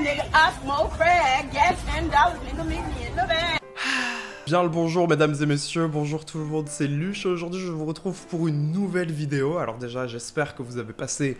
nigga, I smoke crack. Gas $10, nigga, meet me in the van. Bien le bonjour mesdames et messieurs, bonjour tout le monde, c'est Luche. Aujourd'hui je vous retrouve pour une nouvelle vidéo. Alors déjà j'espère que vous avez passé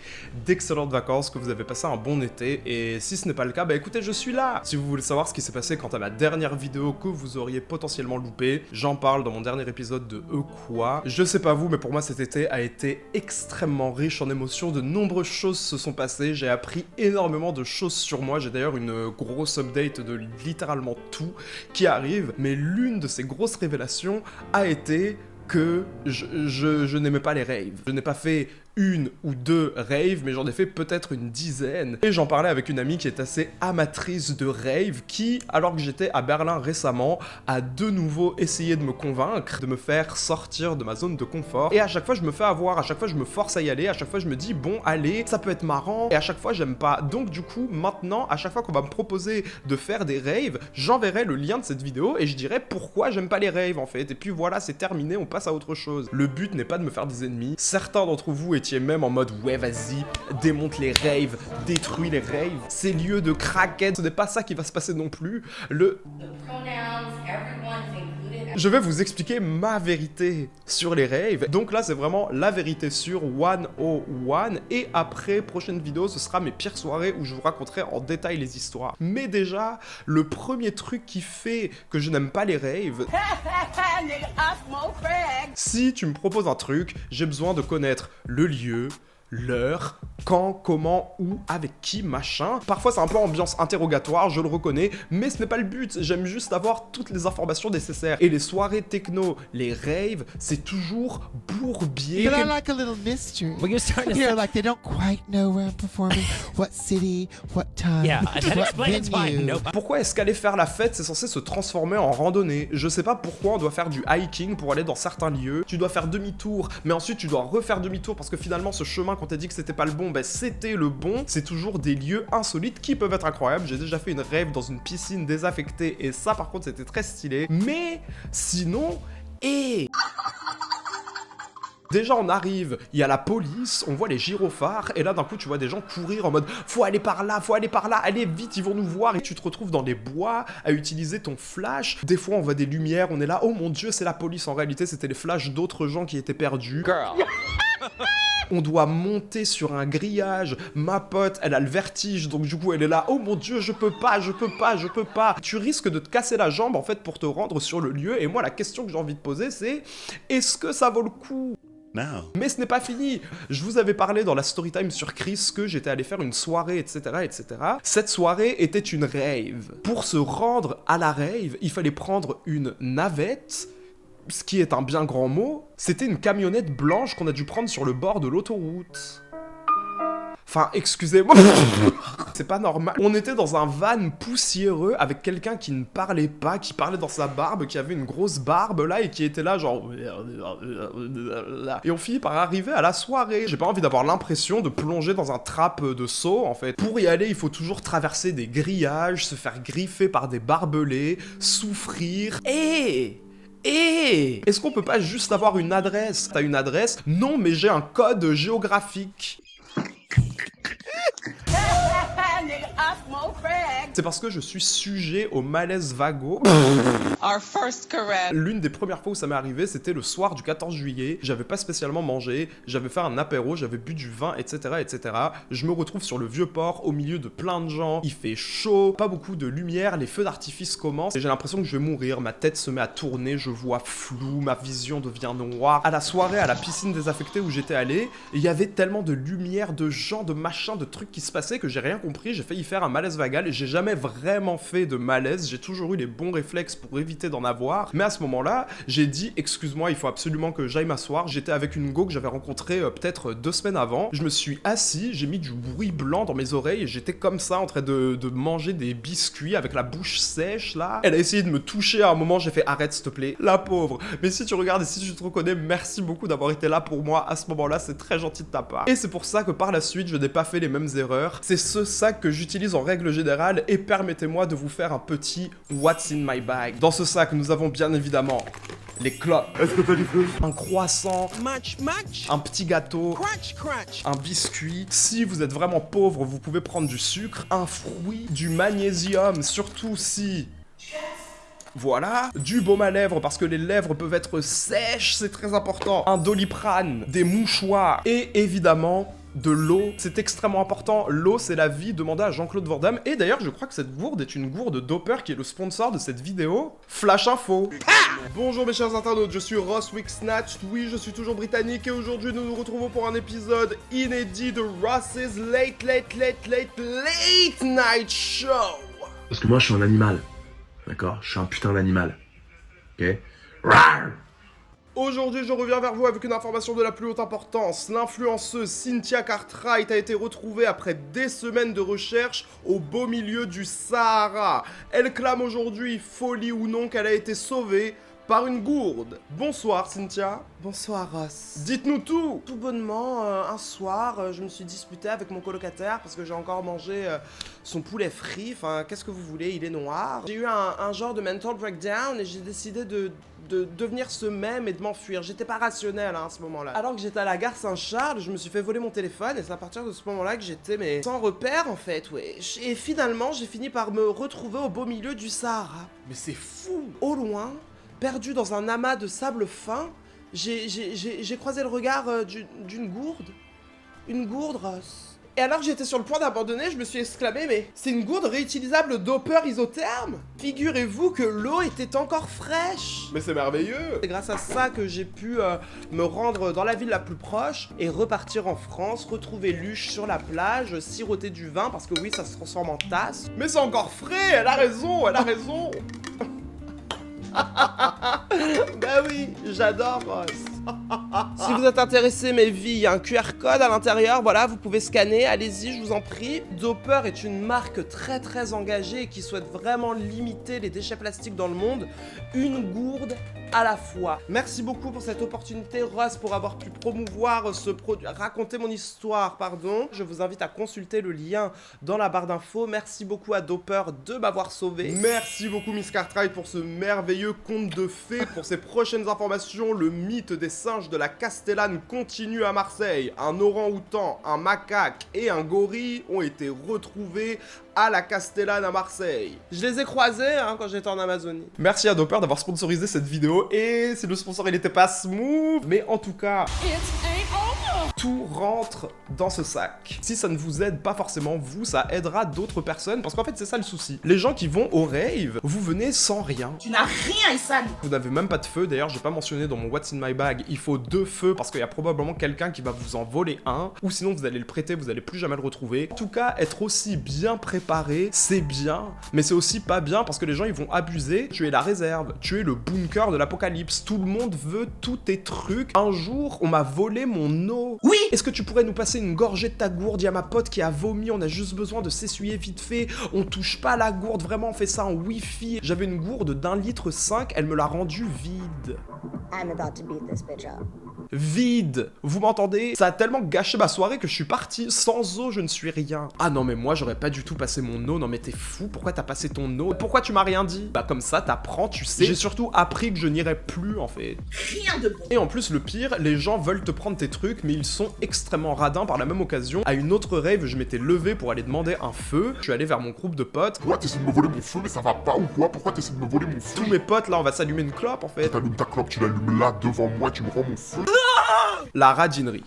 d'excellentes vacances, que vous avez passé un bon été. Et si ce n'est pas le cas, bah écoutez, je suis là. Si vous voulez savoir ce qui s'est passé quant à ma dernière vidéo que vous auriez potentiellement loupé, j'en parle dans mon dernier épisode de Quoi. Je sais pas vous, mais pour moi cet été a été extrêmement riche en émotions. De nombreuses choses se sont passées, j'ai appris énormément de choses sur moi. J'ai d'ailleurs une grosse update de littéralement tout qui arrive. Mais l'une de ces grosses révélations a été que je n'aimais pas les raves. Je n'ai pas fait une ou deux raves, mais j'en ai fait peut-être une dizaine. Et j'en parlais avec une amie qui est assez amatrice de raves, qui, alors que j'étais à Berlin récemment, a de nouveau essayé de me convaincre, de me faire sortir de ma zone de confort. Et à chaque fois, je me fais avoir, à chaque fois, je me force à y aller, à chaque fois, je me dis, bon, allez, ça peut être marrant, et à chaque fois, j'aime pas. Donc, du coup, maintenant, à chaque fois qu'on va me proposer de faire des raves, j'enverrai le lien de cette vidéo et je dirai pourquoi j'aime pas les raves, en fait. Et puis voilà, c'est terminé, on passe à autre chose. Le but n'est pas de me faire des ennemis. Certains d'entre vous étiez même en mode ouais vas-y, démonte les raves, détruis les raves, ces lieux de crackhead, ce n'est pas ça qui va se passer non plus. Je vais vous expliquer ma vérité sur les raves. Donc là c'est vraiment la vérité sur 101 et après, prochaine vidéo, ce sera mes pires soirées où je vous raconterai en détail les histoires. Mais déjà, le premier truc qui fait que je n'aime pas les raves, Nigga, I smoke crack. si tu me proposes un truc, j'ai besoin de connaître le lieu, l'heure, quand, comment, où, avec qui, machin. Parfois c'est un peu ambiance interrogatoire, je le reconnais, mais ce n'est pas le but, j'aime juste avoir toutes les informations nécessaires. Et les soirées techno, les raves, c'est toujours bourbier. But I like a little mystery. Well, you're starting to You know, like they don't quite know where I'm performing, what city, what time, Yeah, that what explains why venue. nobody. Pourquoi est-ce qu'aller faire la fête, c'est censé se transformer en randonnée? Je sais pas pourquoi on doit faire du hiking pour aller dans certains lieux. Tu dois faire demi-tour, mais ensuite tu dois refaire demi-tour parce que finalement ce chemin qu'on t'a dit que c'était pas le bon, ben c'était le bon. C'est toujours des lieux insolites qui peuvent être incroyables. J'ai déjà fait une rave dans une piscine désaffectée et ça par contre c'était très stylé. Mais sinon, déjà on arrive, il y a la police, on voit les gyrophares, et là d'un coup tu vois des gens courir en mode faut aller par là, allez vite, ils vont nous voir, et tu te retrouves dans les bois à utiliser ton flash. Des fois on voit des lumières, on est là, oh mon dieu c'est la police, en réalité c'était les flashs d'autres gens qui étaient perdus. Girl. On doit monter sur un grillage, ma pote, elle a le vertige, donc du coup elle est là, oh mon dieu, je peux pas. Tu risques de te casser la jambe en fait pour te rendre sur le lieu, et moi la question que j'ai envie de poser c'est, est-ce que ça vaut le coup ? No. Mais ce n'est pas fini. Je vous avais parlé dans la storytime sur Chris que j'étais allé faire une soirée, etc., etc. Cette soirée était une rave. Pour se rendre à la rave, il fallait prendre une navette, ce qui est un bien grand mot. C'était une camionnette blanche qu'on a dû prendre sur le bord de l'autoroute. Enfin, excusez-moi, c'est pas normal. On était dans un van poussiéreux avec quelqu'un qui ne parlait pas, qui parlait dans sa barbe, qui avait une grosse barbe là et qui était là genre... Et on finit par arriver à la soirée. J'ai pas envie d'avoir l'impression de plonger dans un trap de seau en fait. Pour y aller, il faut toujours traverser des grillages, se faire griffer par des barbelés, souffrir. Est-ce qu'on peut pas juste avoir une adresse? T'as une adresse? Non, mais j'ai un code géographique. Nigga, I smoke crack. C'est parce que je suis sujet au malaise vago. Our first caress. L'une des premières fois où ça m'est arrivé, c'était le soir du 14 juillet. J'avais pas spécialement mangé, j'avais fait un apéro, j'avais bu du vin, etc., etc. Je me retrouve sur le vieux port, au milieu de plein de gens. Il fait chaud, pas beaucoup de lumière, les feux d'artifice commencent. Et j'ai l'impression que je vais mourir, ma tête se met à tourner, je vois flou, ma vision devient noire. À la soirée, à la piscine désaffectée où j'étais allé, il y avait tellement de lumière, de gens, de machins, de trucs qui se passaient que j'ai rien compris. J'ai failli faire un malaise vagal. J'ai jamais vraiment fait de malaise, j'ai toujours eu les bons réflexes pour éviter d'en avoir. Mais à ce moment-là, j'ai dit excuse-moi, il faut absolument que j'aille m'asseoir. J'étais avec une go que j'avais rencontrée peut-être 2 semaines avant. Je me suis assis, j'ai mis du bruit blanc dans mes oreilles et j'étais comme ça en train de manger des biscuits avec la bouche sèche là. Elle a essayé de me toucher à un moment, j'ai fait arrête s'il te plaît, la pauvre. Mais si tu regardes et si tu te reconnais, merci beaucoup d'avoir été là pour moi à ce moment-là, c'est très gentil de ta part. Et c'est pour ça que par la suite, je n'ai pas fait les mêmes erreurs. C'est ce sac que j'utilise en règle générale et permettez-moi de vous faire un petit What's in my bag. Dans ce sac, nous avons bien évidemment les clopes, Est-ce que t'as du feu? un croissant, Munch, munch. un petit gâteau, Crunch, crunch. un biscuit. Si vous êtes vraiment pauvre, vous pouvez prendre du sucre, un fruit, du magnésium, surtout si... Voilà, du baume à lèvres parce que les lèvres peuvent être sèches, c'est très important. Un Doliprane, des mouchoirs et évidemment de l'eau. C'est extrêmement important. L'eau, c'est la vie. Demandez à Jean-Claude Van Damme. Et d'ailleurs, je crois que cette gourde est une gourde Doper qui est le sponsor de cette vidéo. Flash Info. Bonjour mes chers internautes, je suis Ross Wicksnatched. Oui, je suis toujours britannique et aujourd'hui nous nous retrouvons pour un épisode inédit de Ross's Late Night Show. Parce que moi, je suis un animal. D'accord? Je suis un putain d'animal. Ok? Rawr! Aujourd'hui, je reviens vers vous avec une information de la plus haute importance. L'influenceuse Cynthia Cartwright a été retrouvée après des semaines de recherche au beau milieu du Sahara. Elle clame aujourd'hui, folie ou non, qu'elle a été sauvée par une gourde. Bonsoir Cynthia. Bonsoir Ross. Dites-nous tout. Tout bonnement, un soir, je me suis disputé avec mon colocataire parce que j'ai encore mangé son poulet frit. Enfin, qu'est-ce que vous voulez, il est noir. J'ai eu un genre de mental breakdown et j'ai décidé de devenir ce même et de m'enfuir. J'étais pas rationnel à ce moment-là. Alors que j'étais à la gare Saint-Charles, je me suis fait voler mon téléphone et c'est à partir de ce moment-là que j'étais sans repère en fait, ouais. Et finalement, j'ai fini par me retrouver au beau milieu du Sahara. Mais c'est fou. Au loin, perdu dans un amas de sable fin, j'ai croisé le regard d'une gourde. Une gourde, Ross. Et alors que j'étais sur le point d'abandonner, je me suis exclamé, mais c'est une gourde réutilisable Doper isotherme? Figurez-vous que l'eau était encore fraîche. Mais c'est merveilleux. C'est grâce à ça que j'ai pu me rendre dans la ville la plus proche et repartir en France, retrouver Luche sur la plage, siroter du vin, parce que oui, ça se transforme en tasse. Mais c'est encore frais, elle a raison, elle a raison. Bah oui, j'adore Ross. Si vous êtes intéressé, mes vies, il y a un QR code à l'intérieur, voilà, vous pouvez scanner, allez-y, je vous en prie. Doper est une marque très engagée et qui souhaite vraiment limiter les déchets plastiques dans le monde, une gourde à la fois. Merci beaucoup pour cette opportunité, Ross, pour avoir pu promouvoir ce produit, raconter mon histoire, pardon. Je vous invite à consulter le lien dans la barre d'infos. Merci beaucoup à Doper de m'avoir sauvé. Merci beaucoup Miss Cartwright pour ce merveilleux conte de fées. Pour ces prochaines informations, le mythe des singes de la Castellane continue à Marseille. Un orang-outan, un macaque et un gorille ont été retrouvés à la Castellane à Marseille. Je les ai croisés quand j'étais en Amazonie. Merci à Doper d'avoir sponsorisé cette vidéo et si le sponsor il était pas smooth, mais en tout cas... Tout rentre dans ce sac. Si ça ne vous aide pas forcément vous, ça aidera d'autres personnes parce qu'en fait c'est ça le souci. Les gens qui vont au rave, vous venez sans rien. Tu n'as rien, Issan. Vous n'avez même pas de feu, d'ailleurs j'ai pas mentionné dans mon What's in my bag, il faut 2 feux parce qu'il y a probablement quelqu'un qui va vous en voler un ou sinon vous allez le prêter, vous allez plus jamais le retrouver. En tout cas, être aussi bien préparé, c'est bien, mais c'est aussi pas bien parce que les gens ils vont abuser. Tu es la réserve, tu es le bunker de l'apocalypse, tout le monde veut tous tes trucs. Un jour, on m'a volé mon eau. Oui. Est-ce que tu pourrais nous passer une gorgée de ta gourde? Il y a ma pote qui a vomi, on a juste besoin de s'essuyer vite fait. On touche pas la gourde, vraiment on fait ça en wifi. J'avais une gourde d'1,5 litre, elle me l'a rendue vide. I'm about to beat this bitch up. Vide. Vous m'entendez? Ça a tellement gâché ma soirée que je suis parti. Sans eau, je ne suis rien. Ah non mais moi j'aurais pas du tout passé mon eau. Non mais t'es fou, pourquoi t'as passé ton eau? Pourquoi tu m'as rien dit? Bah comme ça t'apprends, tu sais. J'ai surtout appris que je n'irai plus en fait. Rien de bon. Et en plus le pire, les gens veulent te prendre tes trucs mais ils sont extrêmement radins par la même occasion. À une autre rave, je m'étais levé pour aller demander un feu. Je suis allé vers mon groupe de potes. Quoi, t'essaies de me voler mon feu, mais ça va pas ou quoi? Pourquoi t'essaies de me voler mon feu? Tous mes potes là, on va s'allumer une clope en fait. T'allumes ta clope, tu l'allumes là devant moi, tu me rends mon feu. La radinerie.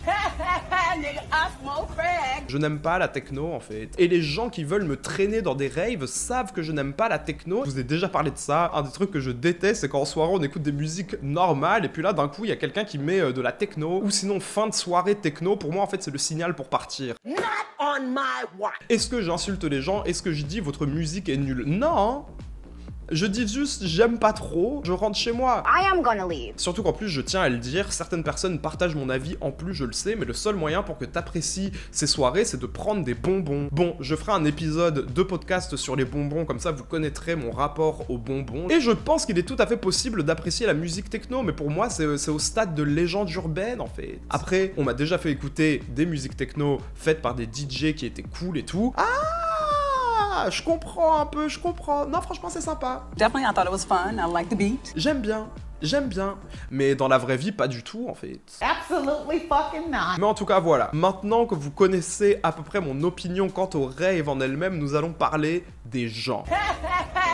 Nigga, I smoke crack. Je n'aime pas la techno en fait. Et les gens qui veulent me traîner dans des raves savent que je n'aime pas la techno. Je vous ai déjà parlé de ça. Un des trucs que je déteste, c'est qu'en soirée on écoute des musiques normales et puis là d'un coup il y a quelqu'un qui met de la techno. Ou sinon fin de soirée techno, pour moi en fait c'est le signal pour partir. Not on my watch. Est-ce que j'insulte les gens? Est-ce que je dis votre musique est nulle? Non. Je dis juste j'aime pas trop, je rentre chez moi. I am gonna leave. Surtout qu'en plus je tiens à le dire, certaines personnes partagent mon avis en plus je le sais, mais le seul moyen pour que t'apprécies ces soirées c'est de prendre des bonbons. Bon, je ferai un épisode de podcast sur les bonbons, comme ça vous connaîtrez mon rapport aux bonbons. Et je pense qu'il est tout à fait possible d'apprécier la musique techno, mais pour moi c'est au stade de légende urbaine en fait. Après, on m'a déjà fait écouter des musiques techno faites par des DJ qui étaient cool et tout. Ah, je comprends un peu, je comprends. Non, franchement, c'est sympa. Definitely, I thought it was fun. I like the beat. J'aime bien. J'aime bien, mais dans la vraie vie, pas du tout en fait. Absolutely fucking not. Mais en tout cas, voilà. Maintenant que vous connaissez à peu près mon opinion quant aux raves en elles-mêmes, nous allons parler des gens.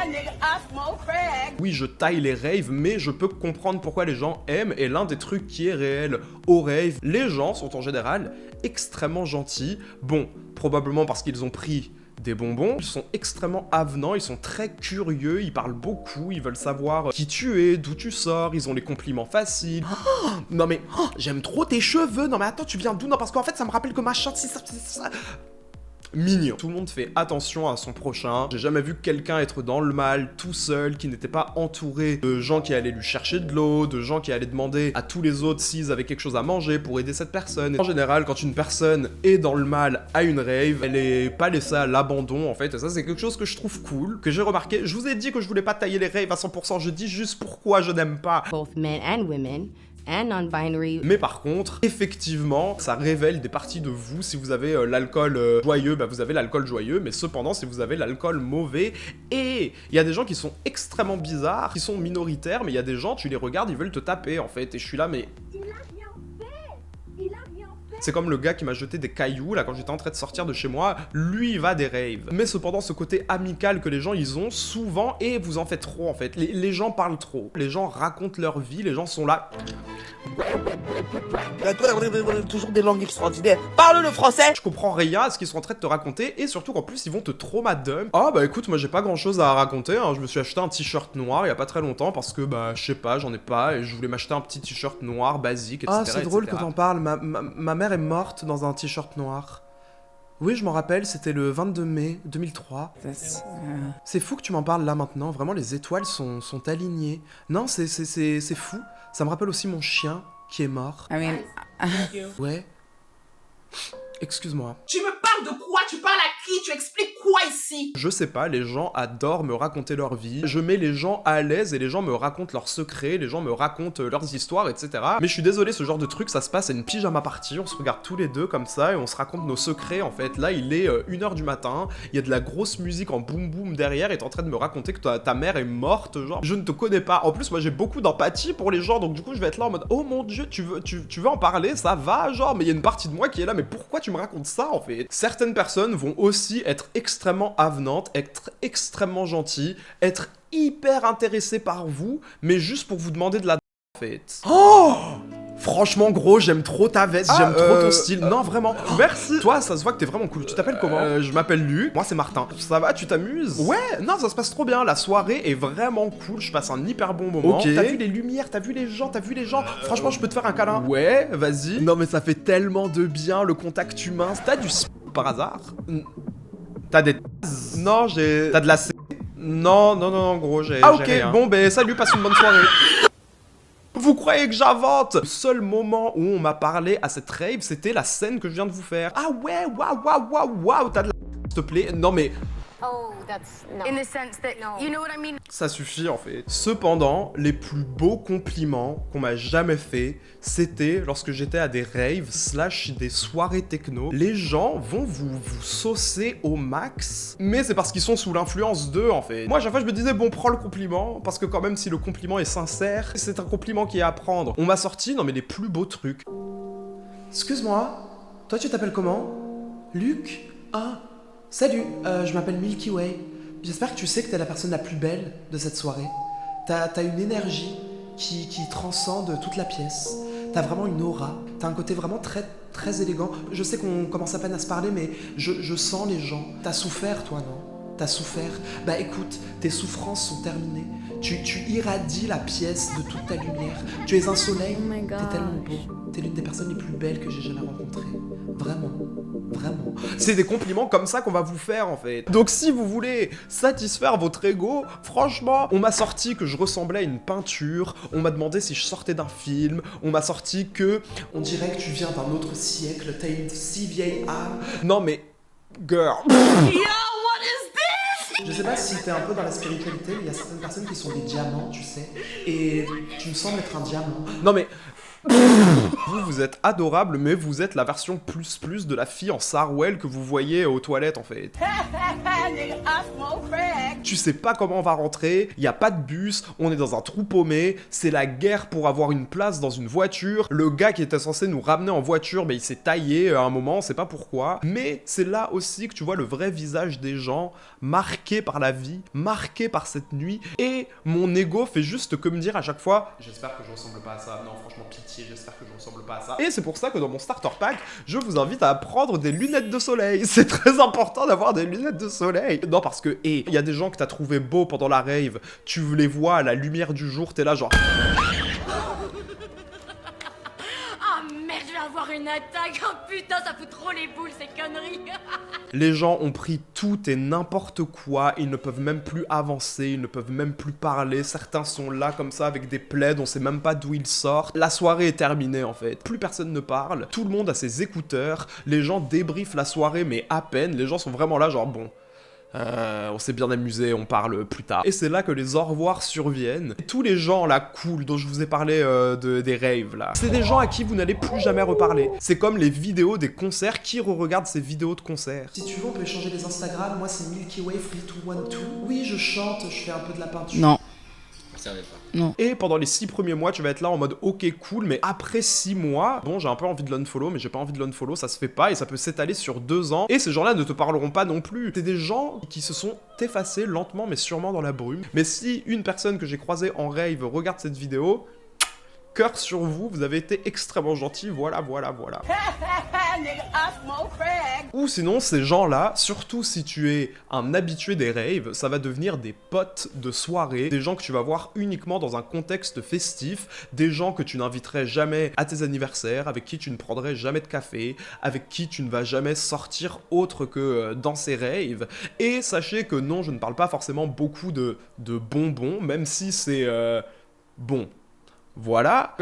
Nigga, I smoke crack. Oui, je taille les raves, mais je peux comprendre pourquoi les gens aiment, et l'un des trucs qui est réel aux raves, les gens sont en général extrêmement gentils. Bon, probablement parce qu'ils ont pris des bonbons, ils sont extrêmement avenants, ils sont très curieux, ils parlent beaucoup, ils veulent savoir qui tu es, d'où tu sors, ils ont les compliments faciles. Oh, non mais, oh, j'aime trop tes cheveux, non mais attends, tu viens d'où? Non parce qu'en fait ça me rappelle que ma chatte, c'est ça. Mignon. Tout le monde fait attention à son prochain. J'ai jamais vu quelqu'un être dans le mal, tout seul, qui n'était pas entouré de gens qui allaient lui chercher de l'eau, de gens qui allaient demander à tous les autres s'ils avaient quelque chose à manger pour aider cette personne. En général, quand une personne est dans le mal à une rave, elle est pas laissée à l'abandon en fait. Et ça, c'est quelque chose que je trouve cool, que j'ai remarqué. Je vous ai dit que je voulais pas tailler les raves à 100%, je dis juste pourquoi je n'aime pas. Both men and women and non-binary. Mais par contre, effectivement, ça révèle des parties de vous. Si vous avez l'alcool joyeux, bah vous avez l'alcool joyeux, mais cependant, si vous avez l'alcool mauvais, et il y a des gens qui sont extrêmement bizarres, qui sont minoritaires, mais il y a des gens, tu les regardes, ils veulent te taper en fait, et je suis là, mais... C'est comme le gars qui m'a jeté des cailloux, là, quand j'étais en train de sortir de chez moi, lui, il va des raves. Mais cependant, ce côté amical que les gens, ils ont souvent, et vous en faites trop, en fait. Les gens parlent trop. Les gens racontent leur vie, les gens sont là... Toujours des langues extraordinaires. Parle le français. Je comprends rien à ce qu'ils sont en train de te raconter, et surtout qu'en plus, ils vont te traumadump. Ah bah écoute, moi j'ai pas grand-chose à raconter, hein. Je me suis acheté un t-shirt noir il y a pas très longtemps, parce que, bah, je sais pas, j'en ai pas, et je voulais m'acheter un petit t-shirt noir, basique, etc. Ah, c'est drôle etc. que t'en parles. Ma mère est morte dans un t-shirt noir. Oui, je m'en rappelle, c'était le 22 mai 2003. C'est fou que tu m'en parles là maintenant, vraiment les étoiles sont alignées. Non, c'est fou. Ça me rappelle aussi mon chien qui est mort. Ouais. Excuse-moi. Tu me parles de quoi? Tu parles à qui? Tu expliques quoi ici? Je sais pas, les gens adorent me raconter leur vie. Je mets les gens à l'aise et les gens me racontent leurs secrets, les gens me racontent leurs histoires, etc. Mais je suis désolé, ce genre de truc, ça se passe à une pyjama party, on se regarde tous les deux comme ça et on se raconte nos secrets en fait. Là, il est 1h du matin, il y a de la grosse musique en boum boum derrière et t'es en train de me raconter que ta mère est morte, genre. Je ne te connais pas. En plus, moi j'ai beaucoup d'empathie pour les gens, donc du coup, je vais être là en mode oh mon dieu, tu veux en parler, ça va, genre. Mais il y a une partie de moi qui est là, mais pourquoi tu me racontes ça en fait? Certaines personnes vont aussi être extrêmement avenantes, être extrêmement gentilles, être hyper intéressées par vous, mais juste pour vous demander de la en fait. Oh! Franchement gros, j'aime trop ta veste, j'aime trop ton style. Non vraiment, merci. Toi, ça se voit que t'es vraiment cool. Tu t'appelles comment? Je m'appelle Luc. Moi c'est Martin. Ça va, tu t'amuses? Ouais, non, ça se passe trop bien. La soirée est vraiment cool. Je passe un hyper bon moment. Ok. T'as vu les lumières, t'as vu les gens. Franchement, je peux te faire un câlin. Ouais, vas-y. Non mais ça fait tellement de bien le contact humain. T'as du par hasard? T'as des... Non, j'ai... T'as de la c... Non, gros, j'ai... Ah ok, rien. Bon, ben salut, passe une bonne soirée. Vous croyez que j'invente? Le seul moment où on m'a parlé à cette rave, c'était la scène que je viens de vous faire. Ah ouais, waouh, t'as de la... S'il te plaît, non mais... Oh, that's no. In the sense that, you know what I mean? Ça suffit en fait. Cependant, les plus beaux compliments qu'on m'a jamais fait, c'était lorsque j'étais à des raves / des soirées techno. Les gens vont vous saucer au max, mais c'est parce qu'ils sont sous l'influence d'eux en fait. Moi à chaque fois je me disais bon, prends le compliment, parce que quand même si le compliment est sincère, c'est un compliment qui est à prendre. On m'a sorti, non mais les plus beaux trucs. Excuse-moi, toi tu t'appelles comment? Luc? Ah, salut, je m'appelle Milky Way. J'espère que tu sais que t'es la personne la plus belle de cette soirée. T'as une énergie qui transcende toute la pièce. T'as vraiment une aura. T'as un côté vraiment très élégant. Je sais qu'on commence à peine à se parler, mais je sens les gens. T'as souffert, toi, non? T'as souffert? Bah écoute, tes souffrances sont terminées. Tu irradies la pièce de toute ta lumière. Tu es un soleil. Oh my God. T'es tellement beau. T'es l'une des personnes les plus belles que j'ai jamais rencontrées. Vraiment. Vraiment. C'est des compliments comme ça qu'on va vous faire en fait. Donc si vous voulez satisfaire votre ego, franchement, on m'a sorti que je ressemblais à une peinture, on m'a demandé si je sortais d'un film, on m'a sorti que... On dirait que tu viens d'un autre siècle, t'as une si vieille âme. Non mais... Girl. Je sais pas si t'es un peu dans la spiritualité, mais il y a certaines personnes qui sont des diamants, tu sais. Et tu me sembles être un diamant. Non mais... Vous êtes adorable, mais vous êtes la version plus de la fille en Sarwell que vous voyez aux toilettes en fait. Nigga, I smoke crack. Tu sais pas comment on va rentrer, y a pas de bus, on est dans un trou paumé, c'est la guerre pour avoir une place dans une voiture. Le gars qui était censé nous ramener en voiture, il s'est taillé à un moment, on sait pas pourquoi. Mais c'est là aussi que tu vois le vrai visage des gens, marqué par la vie, marqué par cette nuit. Et mon ego fait juste que me dire à chaque fois, j'espère que je ressemble pas à ça. Non, franchement, pitié, j'espère que je ressemble pas à ça. Et c'est pour ça que dans mon starter pack, je vous invite à prendre des lunettes de soleil. C'est très important d'avoir des lunettes de soleil. Non, parce que, il y a des gens que t'as trouvé beaux pendant la rave, tu les vois à la lumière du jour, t'es là genre... Oh merde, je vais avoir une attaque. Oh putain, ça fout trop les boules ces conneries. Les gens ont pris tout et n'importe quoi, ils ne peuvent même plus avancer, ils ne peuvent même plus parler, certains sont là comme ça avec des plaids, on sait même pas d'où ils sortent. La soirée est terminée en fait, plus personne ne parle, tout le monde a ses écouteurs, les gens débriefent la soirée mais à peine, les gens sont vraiment là genre bon... on s'est bien amusé, on parle plus tard. Et c'est là que les au revoir surviennent. Et tous les gens là cool dont je vous ai parlé des raves là, c'est des gens à qui vous n'allez plus jamais reparler. C'est comme les vidéos des concerts, qui re-regarde ces vidéos de concerts? Si tu veux, on peut échanger les Instagram. Moi, c'est Milky Way 3212. Oui, je chante, je fais un peu de la peinture. Non. Et pendant les 6 premiers mois, tu vas être là en mode ok cool, mais après 6 mois, bon j'ai un peu envie de l'unfollow, mais j'ai pas envie de l'unfollow, ça se fait pas et ça peut s'étaler sur 2 ans. Et ces gens-là ne te parleront pas non plus. C'est des gens qui se sont effacés lentement mais sûrement dans la brume. Mais si une personne que j'ai croisée en rave regarde cette vidéo, cœur sur vous, vous avez été extrêmement gentil, voilà. Nigga, I smoke crack. Ou sinon, ces gens-là, surtout si tu es un habitué des raves, ça va devenir des potes de soirée, des gens que tu vas voir uniquement dans un contexte festif, des gens que tu n'inviterais jamais à tes anniversaires, avec qui tu ne prendrais jamais de café, avec qui tu ne vas jamais sortir autre que dans ces raves. Et sachez que non, je ne parle pas forcément beaucoup de bonbons, même si c'est bon. Voilà.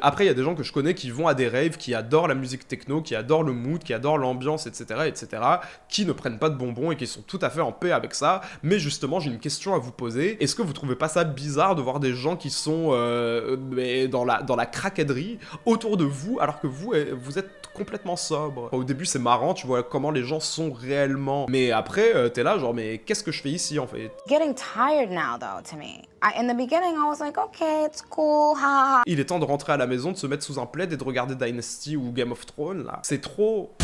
Après, il y a des gens que je connais qui vont à des raves, qui adorent la musique techno, qui adorent le mood, qui adorent l'ambiance, etc., qui ne prennent pas de bonbons et qui sont tout à fait en paix avec ça. Mais justement, j'ai une question à vous poser. Est-ce que vous trouvez pas ça bizarre de voir des gens qui sont dans la craquaderie autour de vous, alors que vous êtes complètement sobre? Au début, c'est marrant, tu vois comment les gens sont réellement. Mais après, t'es là, genre, mais qu'est-ce que je fais ici, en fait? Getting tired now, though, to me. In the beginning, I was like, okay, it's cool, ha. Il est temps de rentrer à la maison, de se mettre sous un plaid et de regarder Dynasty ou Game of Thrones, là. C'est trop...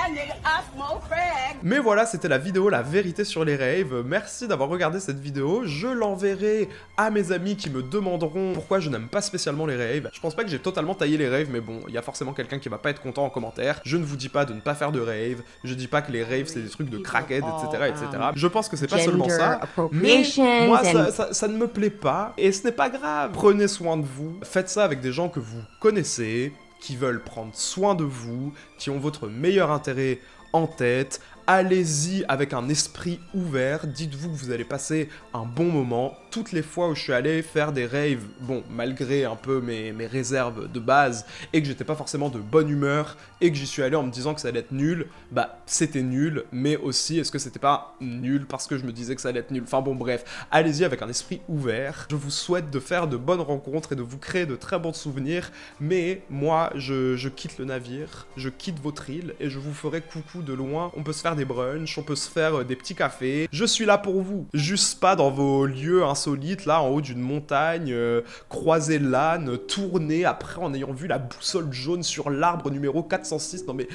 Nigga, I smoke crack. Mais voilà, c'était la vidéo La vérité sur les raves. Merci d'avoir regardé cette vidéo. Je l'enverrai à mes amis qui me demanderont pourquoi je n'aime pas spécialement les raves. Je pense pas que j'ai totalement taillé les raves, mais bon, il y a forcément quelqu'un qui va pas être content en commentaire. Je ne vous dis pas de ne pas faire de raves. Je dis pas que les raves c'est des trucs de crackhead, etc. Je pense que c'est pas seulement ça. Mais moi, ça ne me plaît pas. Et ce n'est pas grave. Prenez soin de vous. Faites ça avec des gens que vous connaissez, qui veulent prendre soin de vous, qui ont votre meilleur intérêt en tête. Allez-y avec un esprit ouvert, dites-vous que vous allez passer un bon moment. Toutes les fois où je suis allé faire des raves, bon, malgré un peu mes réserves de base, et que j'étais pas forcément de bonne humeur, et que j'y suis allé en me disant que ça allait être nul, bah c'était nul, mais aussi est-ce que c'était pas nul parce que je me disais que ça allait être nul? Enfin bon bref, allez-y avec un esprit ouvert. Je vous souhaite de faire de bonnes rencontres et de vous créer de très bons souvenirs, mais moi je quitte le navire, je quitte votre île, et je vous ferai coucou de loin. On peut se faire des brunchs, on peut se faire des petits cafés. Je suis là pour vous. Juste pas dans vos lieux insolites, là, en haut d'une montagne, croiser l'âne, tourner après en ayant vu la boussole jaune sur l'arbre numéro 406. Non mais...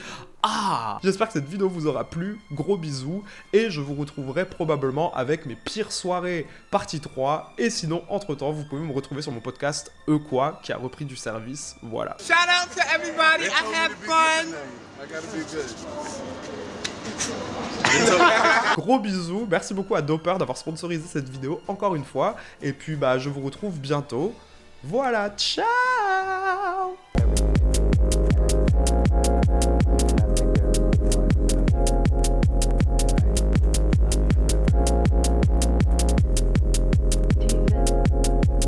Ah! J'espère que cette vidéo vous aura plu. Gros bisous. Et je vous retrouverai probablement avec mes pires soirées partie 3. Et sinon, entre-temps, vous pouvez me retrouver sur mon podcast Quoi, qui a repris du service. Voilà. Shout out to everybody. I had fun. Gros bisous, merci beaucoup à Doper d'avoir sponsorisé cette vidéo encore une fois, et puis bah je vous retrouve bientôt. Voilà, ciao!